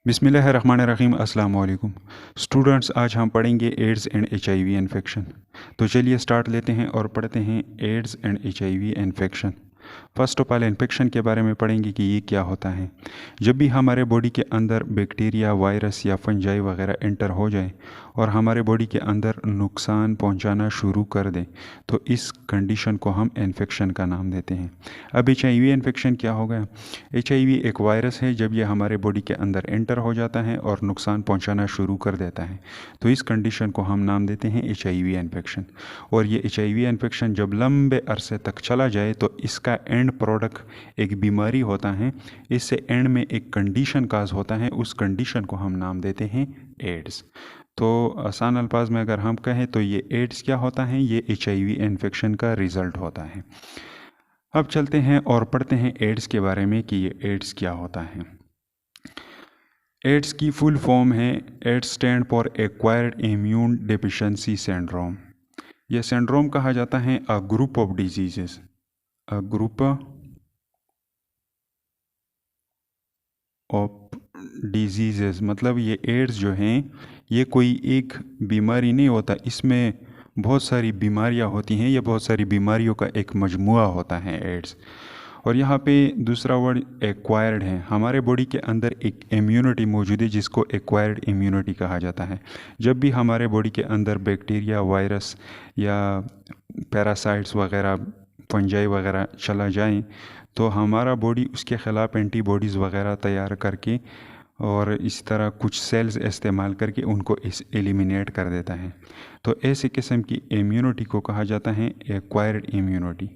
बिस्मिल्लाहिर्रहमानिर्रहीम। अस्सलाम वालेकुम स्टूडेंट्स, आज हम पढ़ेंगे एड्स एंड HIV इन्फेक्शन। तो चलिए स्टार्ट लेते हैं और पढ़ते हैं AIDS and HIV infection. First of all infection के बारे में पढ़ेंगे कि ये क्या होता है। जब भी हमारे बॉडी के अंदर बैक्टीरिया, वायरस या फंजाई वगैरह एंटर हो जाए और हमारे बॉडी के अंदर नुकसान पहुंचाना शुरू कर दें, तो इस कंडीशन को हम इन्फेक्शन का नाम देते हैं। अब HIV इन्फेक्शन क्या हो गया। HIV एक वायरस है। जब ये हमारे बॉडी के अंदर एंटर हो जाता है और नुकसान पहुंचाना शुरू कर देता है, तो इस कंडीशन को हम नाम देते हैं HIV इन्फेक्शन। और ये HIV इन्फेक्शन जब लंबे अरसे तक चला जाए तो इसका एंड प्रोडक्ट एक बीमारी होता है। इससे एंड में एक कंडीशन काज होता है, उस कंडीशन को हम नाम देते हैं एड्स। तो आसान अल्फाज में अगर हम कहें तो ये एड्स क्या होता है, ये HIV इन्फेक्शन का रिज़ल्ट होता है। अब चलते हैं और पढ़ते हैं एड्स के बारे में कि ये एड्स क्या होता है। एड्स की फुल फॉर्म है AIDS stand for acquired immune deficiency syndrome. यह सिंड्रोम कहा जाता है a group of diseases, a group of diseases. मतलब ये एड्स जो हैं ये कोई एक बीमारी नहीं होता, इसमें बहुत सारी बीमारियां होती हैं। ये बहुत सारी बीमारियों का एक मजमुआ होता है एड्स। और यहाँ पे दूसरा वर्ड एक्वायर्ड है। हमारे बॉडी के अंदर एक इम्यूनिटी मौजूद है जिसको एक्वायर्ड इम्यूनिटी कहा जाता है। जब भी हमारे बॉडी के अंदर बैक्टीरिया, वायरस या पैरासाइट्स वगैरह, फंजाई वगैरह चला जाएं, तो हमारा बॉडी उसके ख़िलाफ़ एंटीबॉडीज़ वगैरह तैयार करके और इस तरह कुछ सेल्स इस्तेमाल करके उनको एलिमिनेट कर देता है। तो ऐसी किस्म की इम्यूनिटी को कहा जाता है एक्वायर्ड इम्यूनिटी।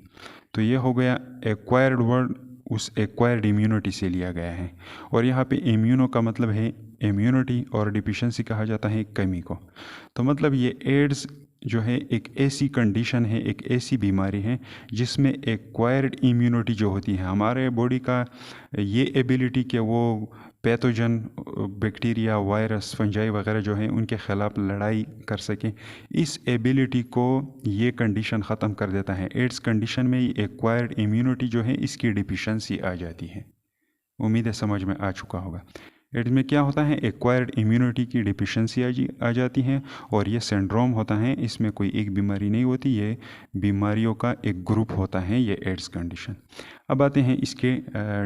तो ये हो गया एक्वायर्ड वर्ड, उस एक्वायर्ड इम्यूनिटी से लिया गया है। और यहाँ पे इम्यूनो का मतलब है इम्यूनिटी और डिफिशिएंसी कहा जाता है कमी को। तो मतलब ये एड्स जो है एक ऐसी कंडीशन है, एक ऐसी बीमारी है जिसमें एक्वायर्ड इम्यूनिटी जो होती है हमारे बॉडी का, ये एबिलिटी कि वो पैथोजन बैक्टीरिया, वायरस, फंजाई वगैरह जो हैं उनके ख़िलाफ़ लड़ाई कर सकें, इस एबिलिटी को ये कंडीशन ख़त्म कर देता है। एड्स कंडीशन में ये एक्वायर्ड इम्यूनिटी जो है इसकी डिफिशिएंसी आ जाती है। उम्मीद है समझ में आ चुका होगा। एड्स में क्या होता है, एक्वायर्ड इम्यूनिटी की डिफिशिएंसी आ जाती है और ये सिंड्रोम होता है। इसमें कोई एक बीमारी नहीं होती, ये बीमारियों का एक ग्रुप होता है ये एड्स कंडीशन। अब आते हैं इसके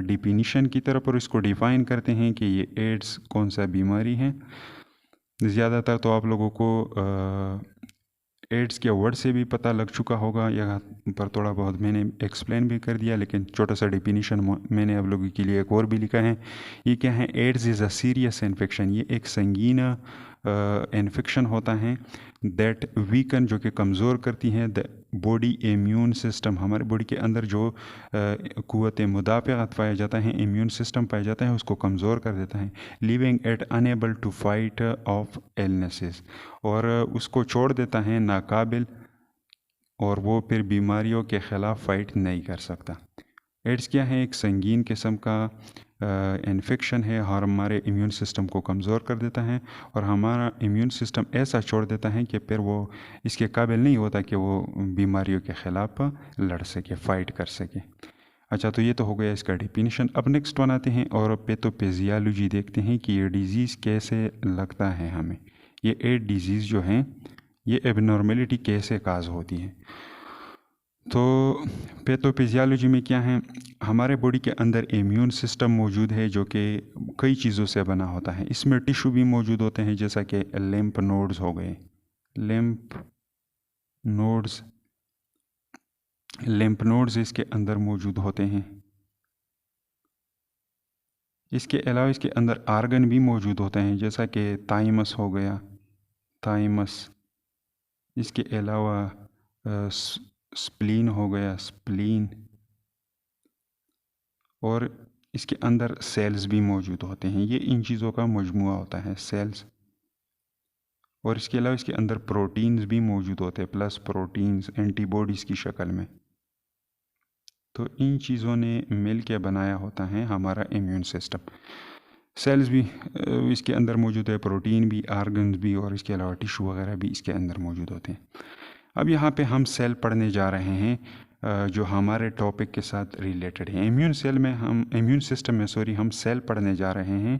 डिफिनीशन की तरफ और इसको डिफ़ाइन करते हैं कि ये एड्स कौन सा बीमारी है। ज़्यादातर तो आप लोगों को एड्स के वर्ड से भी पता लग चुका होगा, यहाँ पर थोड़ा बहुत मैंने एक्सप्लेन भी कर दिया, लेकिन छोटा सा डिफिनीशन मैंने आप लोगों के लिए एक और भी लिखा है। ये क्या है, AIDS is a serious infection. ये एक संगीन इन्फेक्शन होता है दैट वीकन, जो कि कमज़ोर करती है द बॉडी इम्यून सिस्टम। हमारे बॉडी के अंदर जो क़ुव्वत मुदाफ़अत पाया जाता है, इम्यून सिस्टम पाया जाता है, उसको कमज़ोर कर देता है। Leaving it unable to fight off illnesses, और उसको छोड़ देता है नाकाबिल, और वो फिर बीमारियों के ख़िलाफ़ फ़ाइट नहीं कर सकता। एड्स क्या है, एक संगीन किस्म का इन्फेक्शन है और हमारे इम्यून सिस्टम को कमज़ोर कर देता है, और हमारा इम्यून सिस्टम ऐसा छोड़ देता है कि फिर वो इसके काबिल नहीं होता कि वो बीमारियों के ख़िलाफ़ लड़ सके, फ़ाइट कर सके। अच्छा, तो ये तो हो गया इसका डिफिनीशन। अब नेक्स्ट वन आते हैं और पैथोफिजियोलॉजी देखते हैं कि ये डिज़ीज़ कैसे लगता है हमें। ये एड डिज़ीज़ जो हैं ये एबनॉर्मेलिटी कैसे काज होती है। तो पैथोफिजियोलॉजी में क्या है, हमारे बॉडी के अंदर इम्यून सिस्टम मौजूद है जो कि कई चीज़ों से बना होता है। इसमें टिश्यू भी मौजूद होते हैं जैसा कि लिम्फ नोड्स हो गए, लिम्फ नोड्स इसके अंदर मौजूद होते हैं। इसके अलावा इसके अंदर आर्गन भी मौजूद होते हैं जैसा कि थाइमस हो गया, थाइमस। इसके अलावा स्प्लीन हो गया, स्प्लीन। और इसके अंदर सेल्स भी मौजूद होते हैं। ये इन चीज़ों का मजमुआ होता है, सेल्स। और इसके अलावा इसके अंदर प्रोटीन्स भी मौजूद होते हैं, प्लस प्रोटीन्स एंटीबॉडीज़ की शक्ल में। तो इन चीज़ों ने मिल के बनाया होता है हमारा इम्यून सिस्टम। सेल्स भी इसके अंदर मौजूद है, प्रोटीन भी, आर्गन्स भी, और इसके अलावा टिश्यू वगैरह भी इसके अंदर मौजूद होते हैं। अब यहाँ पे हम सेल पढ़ने जा रहे हैं जो हमारे टॉपिक के साथ रिलेटेड है। इम्यून सिस्टम में हम सेल पढ़ने जा रहे हैं,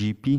GP،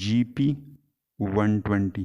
GP120۔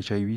HIV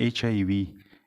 HIV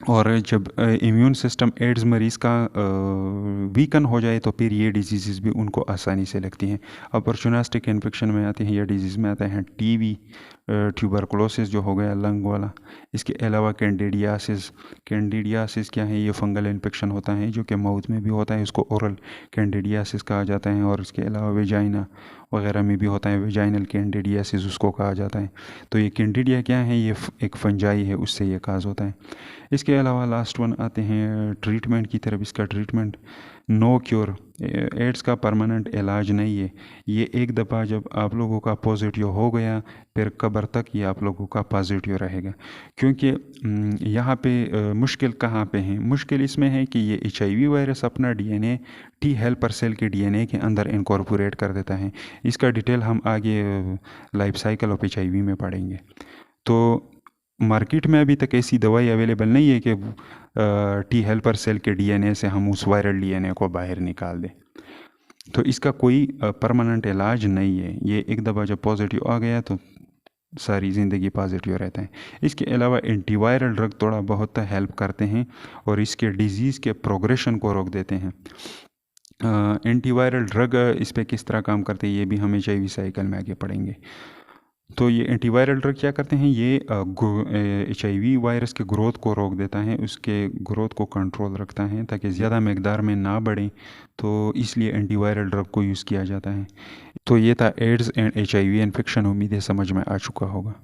और जब इम्यून सिस्टम एड्स मरीज़ का वीकन हो जाए तो फिर ये डिजीज़ भी उनको आसानी से लगती हैं। अपॉर्चुनिस्टिक इन्फेक्शन में आते हैं या डिजीज़ में आते हैं टीबी, ट्यूबरकुलोसिस जो हो गया लंग वाला। इसके अलावा कैंडिडियासिस क्या है, ये फंगल इन्फेक्शन होता है जो कि माउथ में भी होता है, उसको ओरल कैंडिडियासिस कहा जाता है। और इसके अलावा वेजाइना वगैरह में भी होता है, वेजाइनल कैंडिडियासिस उसको कहा जाता है। तो ये कैंडिडिया क्या है, ये एक फंजाई है, उससे ये काज होता है। इसके अलावा लास्ट वन आते हैं ट्रीटमेंट की तरफ। इसका ट्रीटमेंट नो क्योर, एड्स का परमानेंट इलाज नहीं है। ये एक दफ़ा जब आप लोगों का पॉजिटिव हो गया फिर कब्र तक ये आप लोगों का पॉजिटिव रहेगा। क्योंकि यहाँ पे मुश्किल कहाँ पे है, मुश्किल इसमें है कि ये HIV वायरस अपना DNA टी हेल्पर सेल के DNA के अंदर इनकॉर्पोरेट कर देता है। इसका डिटेल हम आगे लाइफ साइकिल ऑफ HIV में पढ़ेंगे। तो मार्केट में अभी तक ऐसी दवाई अवेलेबल नहीं है कि टी हेल्पर सेल के DNA से हम उस वायरल DNA को बाहर निकाल दें। तो इसका कोई परमानेंट इलाज नहीं है। ये एक दफ़ा जब पॉजिटिव आ गया तो सारी ज़िंदगी पॉजिटिव रहता है। इसके अलावा एंटीवायरल ड्रग थोड़ा बहुत हेल्प करते हैं और इसके डिज़ीज़ के प्रोग्रेशन को रोक देते हैं। एंटीवायरल ड्रग इस पर किस तरह काम करते हैं ये भी हम HIV साइकिल में आगे पढ़ेंगे। तो ये एंटीवायरल ड्रग क्या करते हैं, ये HIV वायरस के ग्रोथ को रोक देता है, उसके ग्रोथ को कंट्रोल रखता है ताकि ज़्यादा मकदार में ना बढ़े। तो इसलिए एंटीवायरल ड्रग को यूज़ किया जाता है। तो ये था एड्स एंड HIV इन्फेक्शन। उम्मीद है समझ में आ चुका होगा।